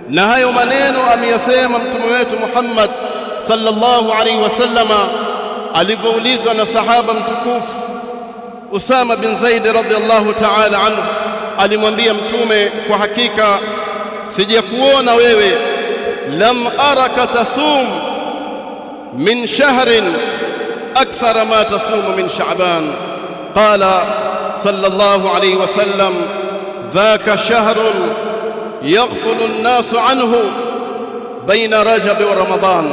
na hayo maneno ameyasema mtume wetu Muhammad sallallahu alaihi wasallama alivyoulizwa na sahaba mtukufu Usama bin Zaid radhiyallahu ta'ala anhu. Alimwambia mtume, kwa hakika sijakuona wewe, lam araka tasum min shahrin akthara ma tasumu min Sha'ban. Qala sallallahu alayhi wasallam, dhaka shahrun yaghfulu an-nasu anhu baina Rajab wa Ramadan.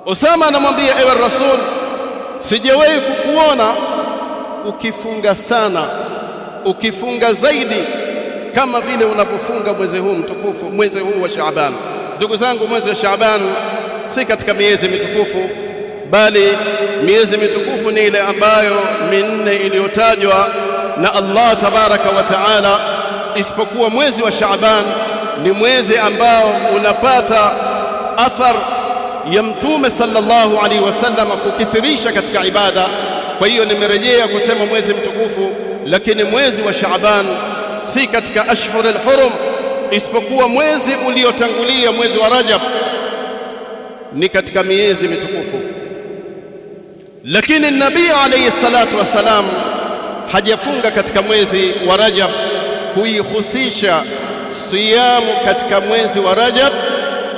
Usama anamwambia, ewe Rasul, sijawahi kukuona ukifunga sana, ukifunga zaidi kama vile unapofunga mwezi huu mtukufu, mwezi huu wa Shaaban. Ndugu zangu, mwezi wa Shaaban si katika miezi mitukufu, bali miezi mitukufu ni ile ambayo minne iliyotajwa na Allah tabaraka wa taala, isipokuwa mwezi wa Shaaban ni mwezi ambao unapata athar ya mtume sallallahu alaihi wasallam kukithirisha katika ibada. Kwa hiyo nimerejea kusema mwezi mtukufu, lakini mwezi wa Shaaban si katika ashhurul hurum, isipokuwa mwezi uliotangulia mwezi wa Rajab ni katika miezi mitukufu. Lakini Nabii alayhi salatu wassalam hajafunga katika mwezi wa Rajab kuihusisha siyamu katika mwezi wa Rajab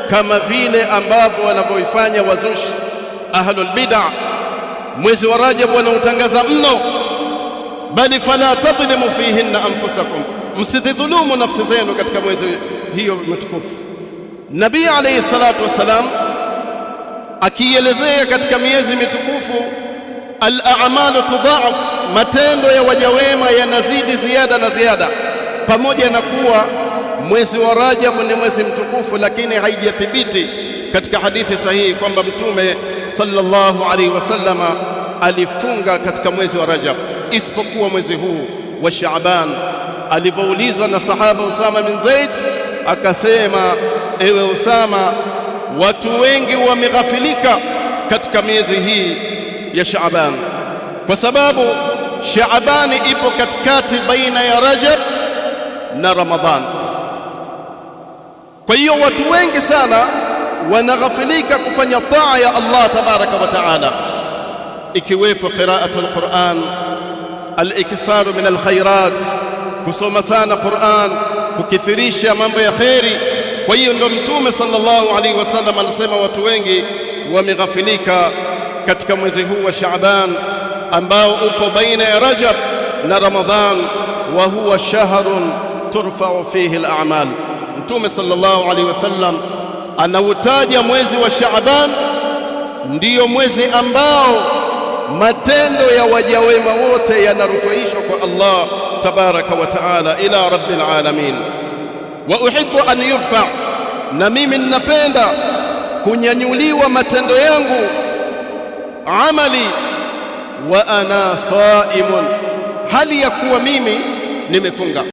kama vile ambavyo wanavyoifanya wazushi ahlul bid'ah. Mwezi wa Rajab wanautangaza mno, bali fala tadhlimu fihinna anfusakum, msidhulumu nafsi zenu katika mwezi hiyo mtukufu. Nabii alayhi salatu wassalam akielezea katika miezi mitukufu, al-a'malu tudha'af, matendo ya waja wema yanazidi ziada na ziada, pamoja na kuwa mwezi wa Rajab ni mwezi mtukufu, lakini haijathibiti katika hadithi sahihi kwamba mtume sallallahu alaihi wasallama alifunga katika mwezi wa Rajab, isipokuwa mwezi huu wa Shaaban. Alivyoulizwa na sahaba Usama bin Zaid akasema, ewe Usama, watu wengi wameghafilika katika miezi hii ya Shaaban, kwa sababu Shaaban ipo katikati baina ya Rajab na Ramadhan. Kwa hiyo watu wengi sana wanaghafilika kufanya taa ya Allah tabaraka wa taala, ikiwepo qiraatul Qur'an, al-iktharu min al-khairat, kusoma sana Qur'an, kukithirisha mambo ya kheri. Kwa hiyo ndo mtume sallallahu alaihi wasallam anasema watu wengi wameghafilika katika mwezi huu wa Shaaban ambao upo baina ya Rajab na Ramadhan, wa huwa shahrun turfa'u fihi al-a'mal. Mtume sallallahu alaihi wasallam anautaja mwezi wa Shaaban ndiyo mwezi ambao matendo ya waja wema wote yanarufaishwa kwa Allah tabaraka wa taala ila rabbil alamin. Wa uhibbu an yurfa, na mimi ninapenda kunyanyuliwa matendo yangu, amali, wa ana saimun, hali ya kuwa mimi nimefunga.